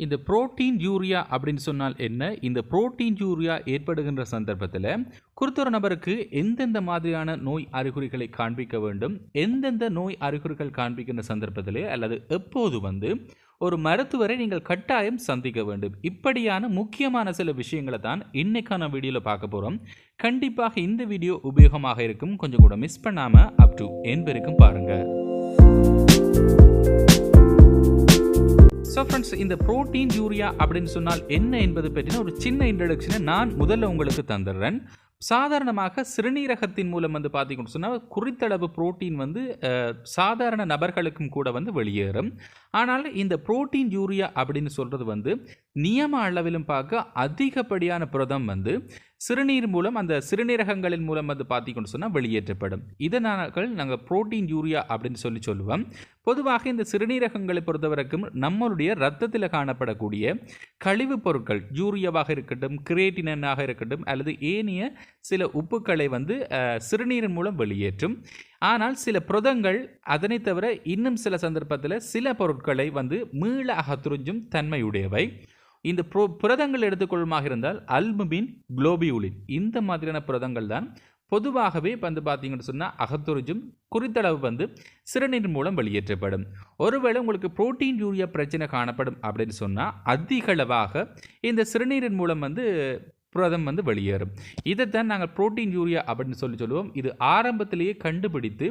இந்த protein urea அப்படின்னு சொன்னால் என்ன? இந்த புரோட்டீன் யூரியா ஏற்படுகின்ற சந்தர்ப்பத்தில் குறித்தொரு நபருக்கு எந்தெந்த மாதிரியான நோய் அறிகுறிகளை காண்பிக்க வேண்டும், எந்தெந்த நோய் அறிகுறிகள் காண்பிக்கின்ற சந்தர்ப்பத்திலே அல்லது எப்போது ஒரு மருத்துவரை நீங்கள் கட்டாயம் சந்திக்க வேண்டும். இப்படியான முக்கியமான சில விஷயங்களை தான் இன்னைக்கான வீடியோவில் பார்க்க போகிறோம். கண்டிப்பாக இந்த வீடியோ உபயோகமாக இருக்கும். கொஞ்சம் கூட மிஸ் பண்ணாமல் அப் டு என் வரைக்கும் பாருங்கள். ஸோ ஃப்ரெண்ட்ஸ், இந்த புரோட்டீன் யூரியா அப்படின்னு சொன்னால் என்ன என்பது பற்றின ஒரு சின்ன இன்ட்ரடக்ஷனை நான் முதல்ல உங்களுக்கு தந்துடுறேன். சாதாரணமாக சிறுநீரகத்தின் மூலம் பார்த்தீங்கன்னு சொன்னால் குறித்தளவு புரோட்டீன் சாதாரண நபர்களுக்கும் கூட வெளியேறும். ஆனால் இந்த புரோட்டீன் யூரியா அப்படின்னு சொல்கிறது நியம அளவிலும் பார்க்க அதிகப்படியான புரதம் சிறுநீர் மூலம் அந்த சிறுநீரகங்களின் மூலம் பார்த்தீங்கன்னு சொன்னால் வெளியேற்றப்படும். இதனால் நாங்கள் புரோட்டீன் யூரியா அப்படின்னு சொல்லுவோம். பொதுவாக இந்த சிறுநீரகங்களை பொறுத்தவரைக்கும் நம்மளுடைய ரத்தத்தில் காணப்படக்கூடிய கழிவுப் பொருட்கள் யூரியாவாக இருக்கட்டும், கிரியேட்டினாக இருக்கட்டும் அல்லது ஏனைய சில உப்புக்களை சிறுநீரின் மூலம் வெளியேற்றும். ஆனால் சில புரதங்கள் அதனை தவிர இன்னும் சில சந்தர்ப்பத்தில் சில பொருட்களை மீள அகத்துறிஞ்சும் தன்மையுடையவை. இந்த புரதங்கள் எடுத்துக்கொள்ளுமாக இருந்தால் அல்புமின், குளோபியூலின் இந்த மாதிரியான புரதங்கள் தான் பொதுவாகவே பார்த்தீங்கன்னு சொன்னால் அகத்துறிஞ்சும் குறித்தளவு சிறுநீர் மூலம் வெளியேற்றப்படும். ஒருவேளை உங்களுக்கு புரோட்டீன் யூரியா பிரச்சனை காணப்படும் அப்படின்னு சொன்னால் அதிகளவாக இந்த சிறுநீரின் மூலம் புரதம் வெளியேறும். இதைத்தான் நாங்கள் புரோட்டீன் யூரியா அப்படின்னு சொல்லுவோம். இது ஆரம்பத்திலேயே கண்டுபிடித்து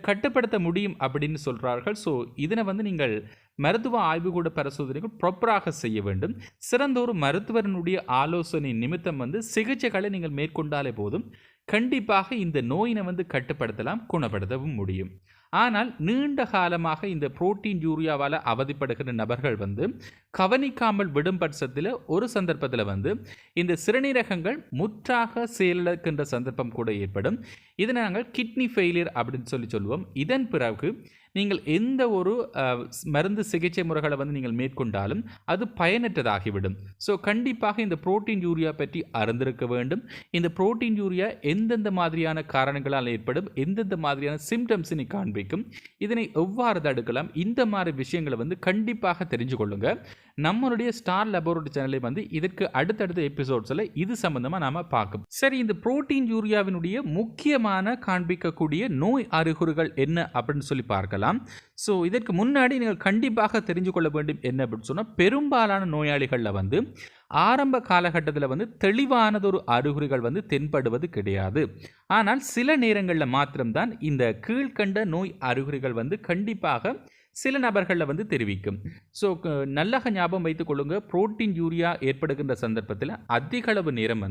கட்டுப்படுத்த முடியும் அப்படின்னு சொல்கிறார்கள். ஸோ இதனை நீங்கள் மருத்துவ ஆய்வுக்கூட பரிசோதனைகள் ப்ராப்பராக செய்ய வேண்டும். சிறந்த ஒரு மருத்துவரனுடைய ஆலோசனை நிமித்தம் சிகிச்சைகளை நீங்கள் மேற்கொண்டாலே போதும், கண்டிப்பாக இந்த நோயினை கட்டுப்படுத்தலாம், குணப்படுத்தவும் முடியும். ஆனால் நீண்ட காலமாக இந்த புரோட்டீன் யூரியாவால் அவதிப்படுகிற நபர்கள் கவனிக்காமல் விடும் பட்சத்தில் ஒரு சந்தர்ப்பத்தில் இந்த சிறுநீரகங்கள் முற்றாக செயலிழக்கின்ற சந்தர்ப்பம் கூட ஏற்படும். இதை நாங்கள் கிட்னி ஃபெயிலியர் அப்படின்னு சொல்லுவோம். இதன் பிறகு நீங்கள் எந்த ஒரு மருந்து சிகிச்சை முறைகளை நீங்கள் மேற்கொண்டாலும் அது பயனற்றதாகிவிடும். ஸோ கண்டிப்பாக இந்த புரோட்டீன் யூரியா பற்றி அறிந்திருக்க வேண்டும். இந்த புரோட்டீன் யூரியா எந்தெந்த மாதிரியான காரணங்களால் ஏற்படும், எந்தெந்த மாதிரியான சிம்டம்ஸினை காண்பிக்கும், இதனை எவ்வாறு தடுக்கலாம், இந்த மாதிரி விஷயங்களை கண்டிப்பாக தெரிஞ்சு கொள்ளுங்க. நம்மளுடைய ஸ்டார் லேபரட்டரி சேனலை இதற்கு அடுத்தடுத்த எபிசோட்ஸில் இது சம்பந்தமாக நாம் பார்க்கும். சரி, இந்த புரோட்டீன் யூரியாவினுடைய முக்கியமான காண்பிக்கக்கூடிய நோய் அறிகுறிகள் என்ன அப்படின்னு சொல்லி பார்க்கலாம். ஸோ இதற்கு முன்னாடி நீங்கள் கண்டிப்பாக தெரிஞ்சு கொள்ள வேண்டும் என்ன அப்படின்னு சொன்னால், பெரும்பாலான நோயாளிகளில் ஆரம்ப காலகட்டத்தில் தெளிவானதொரு அறிகுறிகள் தென்படுவது கிடையாது. ஆனால் சில நேரங்களில் மாத்திரம்தான் இந்த கீழ்கண்ட நோய் அறிகுறிகள் கண்டிப்பாக சில நபர்களில் தெரிவிக்கும். ஸோ நல்ல ஞாபகம் வைத்துக் கொள்ளுங்க, புரோட்டீன் யூரியா ஏற்படுகின்ற சந்தர்ப்பத்தில் அதிக அளவு நேரம்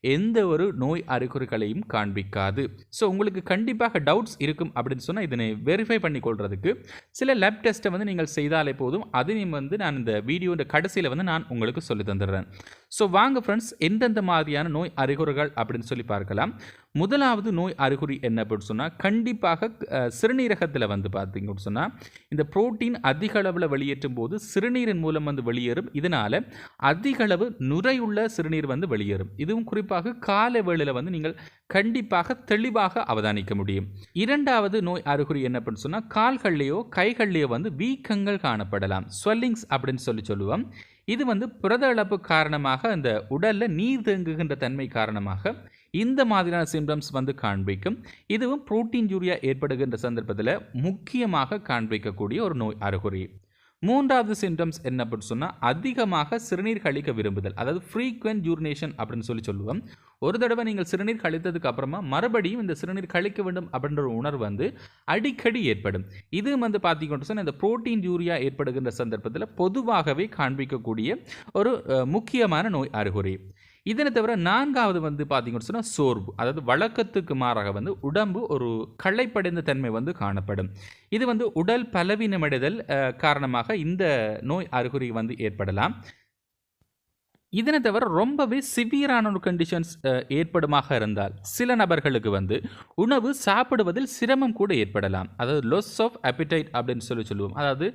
எந்த ஒரு நோய் அறிகுறிகளையும் காண்பிக்காது. ஸோ உங்களுக்கு கண்டிப்பாக டவுட்ஸ் இருக்கும் அப்படின்னு சொன்னால் இதனை வெரிஃபை பண்ணி கொள்றதுக்கு சில லேப் டெஸ்ட்டை நீங்கள் செய்தாலே போதும். அதையும் நான் இந்த வீடியோட கடைசியில் நான் உங்களுக்கு சொல்லி தந்துடுறேன். ஸோ வாங்க ஃப்ரெண்ட்ஸ், எந்தெந்த மாதிரியான நோய் அறிகுறிகள் அப்படின்னு சொல்லி பார்க்கலாம். முதலாவது நோய் அறிகுறி என்ன அப்படின்னு சொன்னால், கண்டிப்பாக சிறுநீரகத்தில் பார்த்தீங்கன்னு சொன்னால் இந்த புரோட்டீன் அதிக அளவில் வெளியேற்றும் போது சிறுநீரின் மூலம் வெளியேறும். இதனால் அதிக அளவு நுரையுள்ள சிறுநீர் வெளியேறும். இதுவும் குறிப்பாக காலை வேளையில் நீங்கள் கண்டிப்பாக தெளிவாக அவதானிக்க முடியும். இரண்டாவது நோய் அறிகுறி என்ன அப்படின்னு சொன்னால், கால்கள்லேயோ கைகள்லேயோ வீக்கங்கள் காணப்படலாம். ஸ்வெல்லிங்ஸ் அப்படின்னு சொல்லுவோம். இது புரத இழப்பு காரணமாக இந்த உடலில் நீர் தேங்குகின்ற தன்மை காரணமாக இந்த மாதிரியான சிம்டம்ஸ் காண்பிக்கும். இதுவும் புரோட்டீன் யூரியா ஏற்படுகின்ற சந்தர்ப்பத்தில் முக்கியமாக காண்பிக்கக்கூடிய ஒரு நோய் அறிகுறி. மூன்றாவது சிம்டம்ஸ் என்ன அப்படின்னு சொன்னால், அதிகமாக சிறுநீர் கழிக்க விரும்புதல், அதாவது ஃப்ரீக்வெண்ட் யூரினேஷன் அப்படின்னு சொல்லுவோம். ஒரு தடவை நீங்கள் சிறுநீர் கழித்ததுக்கு அப்புறமா மறுபடியும் இந்த சிறுநீர் கழிக்க வேண்டும் அப்படின்ற ஒரு உணர்வு அடிக்கடி ஏற்படும். இது பார்த்தீங்கன்னு சொன்னால் இந்த புரோட்டீன் யூரியா ஏற்படுகின்ற சந்தர்ப்பத்தில் பொதுவாகவே காண்பிக்கக்கூடிய ஒரு முக்கியமான நோய் அறிகுறி. இதனை தவிர நான்காவது பார்த்தீங்கன்னு சொன்னால் சோர்வு, அதாவது வழக்கத்துக்கு மாறாக உடம்பு ஒரு களைப்படைந்த தன்மை காணப்படும். இது உடல் பலவீனமடைதல் காரணமாக இந்த நோய் அறிகுறி ஏற்படலாம். இதனை தவிர ரொம்பவே சிவியரான ஒரு கண்டிஷன்ஸ் ஏற்படுமாக இருந்தால் சில நபர்களுக்கு உணவு சாப்பிடுவதில் சிரமம் கூட ஏற்படலாம். அதாவது லொஸ் ஆஃப் அப்பிடைட் அப்படின்னு சொல்லுவோம். அதாவது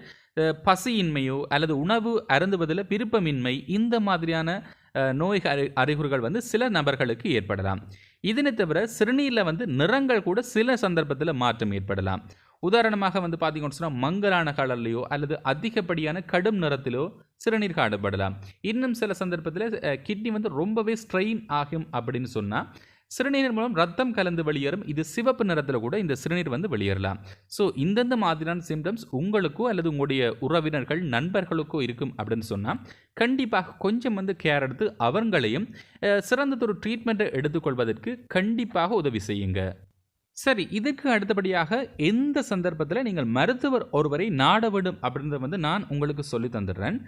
பசியின்மையோ அல்லது உணவு அருந்துவதில் விருப்பமின்மை, இந்த மாதிரியான நோய் அறிகுறிகள் சில நபர்களுக்கு ஏற்படலாம். இதனை தவிர சிறுநீரில் நிறங்கள் கூட சில சந்தர்ப்பத்தில் மாற்றம் ஏற்படலாம். உதாரணமாக பார்த்தீங்கன்னு சொன்னால் மங்கலான கலர்லையோ அல்லது அதிகப்படியான கடும் நிறத்திலோ சிறுநீர் காணப்படலாம். இன்னும் சில சந்தர்ப்பத்தில் கிட்னி வந்து ரொம்பவே ஸ்ட்ரெயின் ஆகும் அப்படின்னு சொன்னால் சிறுநீர் மூலம் ரத்தம் கலந்து வெளியேறும். இது சிவப்பு நிறத்தில் கூட இந்த சிறுநீர் வந்து வெளியேறலாம். ஸோ இந்தந்த மாதிரியான சிம்டம்ஸ் உங்களுக்கோ அல்லது உங்களுடைய உறவினர்கள் நண்பர்களுக்கோ இருக்கும் அப்படின்னு சொன்னால் கண்டிப்பாக கொஞ்சம் வந்து கேர் எடுத்து அவங்களையும் சிறந்ததொரு ட்ரீட்மெண்ட்டை எடுத்துக்கொள்வதற்கு கண்டிப்பாக உதவி செய்யுங்க. சரி, இதுக்கு அடுத்தபடியாக எந்த சந்தர்ப்பத்தில் நீங்கள் மருத்துவர் ஒருவரை நாட வேண்டும் அப்படின்றத வந்து நான் உங்களுக்கு சொல்லி தந்துடுறேன்.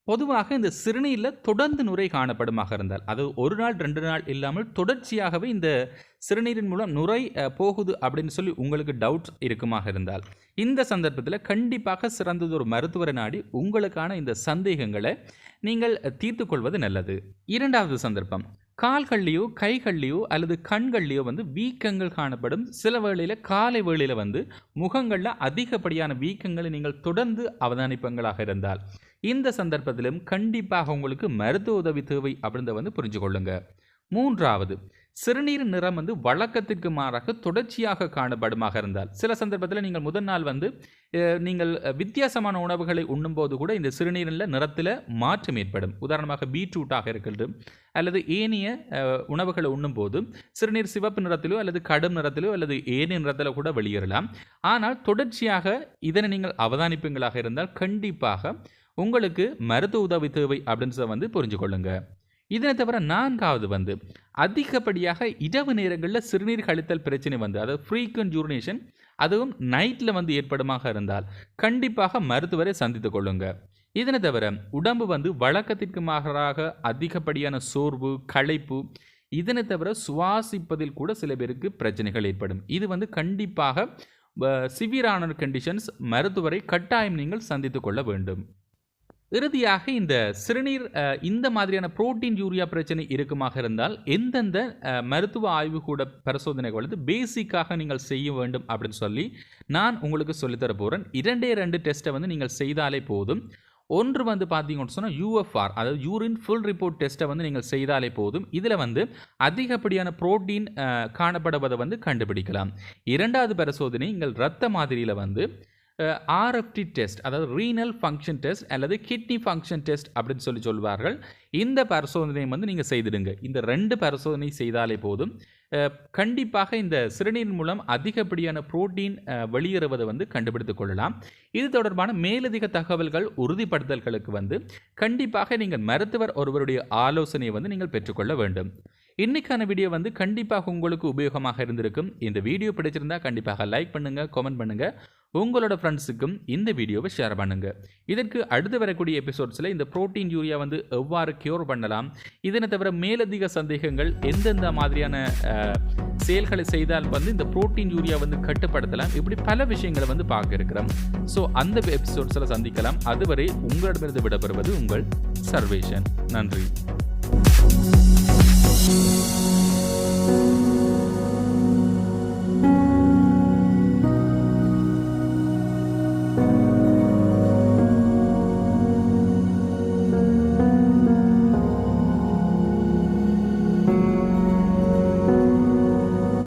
பொதுவாக இந்த சிறுநீரில் தொடர்ந்து நுரை காணப்படுமாக இருந்தால், அது ஒரு நாள் 2 நாள் இல்லாமல் தொடர்ச்சியாகவே இந்த சிறுநீரின் மூலம் நுரை போகுது அப்படின்னு சொல்லி உங்களுக்கு டவுட்ஸ் இருக்குமாக இருந்தால், இந்த சந்தர்ப்பத்தில் கண்டிப்பாக சிறந்ததொரு மருத்துவரை நாடி உங்களுக்கான இந்த சந்தேகங்களை நீங்கள் தீர்த்து கொள்வது நல்லது. இரண்டாவது சந்தர்ப்பம், கால்கள்லையோ கைகள்லையோ அல்லது கண்கள்லையோ வந்து வீக்கங்கள் காணப்படும். சில வேளையில் காலை வேளையில் வந்து முகங்களில் அதிகப்படியான வீக்கங்களை நீங்கள் தொடர்ந்து அவதானிப்பங்களாக இருந்தால், இந்த சந்தர்ப்பத்திலும் கண்டிப்பாக உங்களுக்கு மருத்துவ உதவி தேவை அப்படின்றத வந்து புரிஞ்சு கொள்ளுங்க. மூன்றாவது, சிறுநீர் நிறம் வந்து வழக்கத்திற்கு மாறாக தொடர்ச்சியாக காணப்படுமாக இருந்தால், சில சந்தர்ப்பத்தில் நீங்கள் முதல் நாள் வந்து நீங்கள் வித்தியாசமான உணவுகளை உண்ணும்போது கூட இந்த சிறுநீரில் நிறத்தில் மாற்றம் ஏற்படும். உதாரணமாக பீட்ரூட்டாக இருக்கட்டும் அல்லது ஏனைய உணவுகளை உண்ணும்போது சிறுநீர் சிவப்பு நிறத்திலோ அல்லது கடும் நிறத்திலோ அல்லது ஏனைய நிறத்தில் கூட வெளியேறலாம். ஆனால் தொடர்ச்சியாக இதனை நீங்கள் அவதானிப்புகளாக இருந்தால் கண்டிப்பாக உங்களுக்கு மருத்துவ உதவி தேவை அப்படின்னு வந்து புரிஞ்சு கொள்ளுங்க. இதனை தவிர நான்காவது வந்து அதிகப்படியாக இரவு நேரங்களில் சிறுநீர் கழித்தல் பிரச்சனை வந்து, அதாவது ஃப்ரீக்வெண்ட் யூரினேஷன், அதுவும் நைட்டில் வந்து ஏற்படுமாக இருந்தால் கண்டிப்பாக மருத்துவரை சந்தித்து கொள்ளுங்க. இதனை தவிர உடம்பு வந்து வழக்கத்திற்கு மாறாக அதிகப்படியான சோர்வு, களைப்பு, இதனை தவிர சுவாசிப்பதில் கூட சில பேருக்கு பிரச்சனைகள் ஏற்படும். இது வந்து கண்டிப்பாக சிவியரான கண்டிஷன்ஸ், மருத்துவரை கட்டாயம் நீங்கள் சந்தித்து கொள்ள வேண்டும். இறுதியாக இந்த சிறுநீர் இந்த மாதிரியான புரோட்டீன் யூரியா பிரச்சனை இருக்குமாக இருந்தால் எந்தெந்த மருத்துவ ஆய்வுக்கூட பரிசோதனைகள் வந்து பேசிக்காக நீங்கள் செய்ய வேண்டும் அப்படின்னு சொல்லி நான் உங்களுக்கு சொல்லித்தர போகிறேன். 2 டெஸ்ட்டை வந்து நீங்கள் செய்தாலே போதும். ஒன்று வந்து பார்த்தீங்கன்னு சொன்னால் UFR, அதாவது யூரின் ஃபுல் ரிப்போர்ட் டெஸ்ட்டை வந்து நீங்கள் செய்தாலே போதும். இதில் வந்து அதிகப்படியான புரோட்டீன் காணப்படுவதை வந்து கண்டுபிடிக்கலாம். இரண்டாவது பரிசோதனை நீங்கள் இரத்த மாதிரியில் வந்து RFT டெஸ்ட், அதாவது ரீனல் ஃபங்க்ஷன் டெஸ்ட் அல்லது கிட்னி ஃபங்க்ஷன் டெஸ்ட் அப்படின்னு சொல்லி சொல்வார்கள். இந்த பரிசோதனையை வந்து நீங்கள் செய்திடுங்க. இந்த 2 பரிசோதனை செய்தாலே போதும். கண்டிப்பாக இந்த சிறுநீர் மூலம் அதிகப்படியான புரோட்டீன் வெளியேறுவதை வந்து கண்டுபிடித்துக் கொள்ளலாம். இது தொடர்பான மேலதிக தகவல்கள், உறுதிப்படுத்தல்களுக்கு வந்து கண்டிப்பாக நீங்கள் மருத்துவர் ஒருவருடைய ஆலோசனையை வந்து நீங்கள் பெற்றுக்கொள்ள வேண்டும். இன்னைக்கான வீடியோ வந்து கண்டிப்பாக உங்களுக்கு உபயோகமாக இருந்திருக்கும். இந்த வீடியோ பிடிச்சிருந்தா கண்டிப்பாக லைக் பண்ணுங்க, கமெண்ட் பண்ணுங்க, உங்களோட ஃப்ரெண்ட்ஸுக்கும் இந்த வீடியோவை ஷேர் பண்ணுங்க. இதற்கு அடுத்து வரக்கூடிய எபிசோட்ஸில் இந்த புரோட்டீன் யூரியா வந்து எவ்வாறு கியூர் பண்ணலாம், இதனை தவிர மேலதிக சந்தேகங்கள், எந்தெந்த மாதிரியான செயல்களை செய்தால் வந்து இந்த புரோட்டீன் யூரியா வந்து கட்டுப்படுத்தலாம், இப்படி பல விஷயங்களை வந்து பார்க்க இருக்கிறோம். ஸோ அந்த எபிசோட்ஸில் சந்திக்கலாம். அதுவரை உங்களிடமிருந்து விடைபெறுவது உங்கள் சர்வேஷன். நன்றி.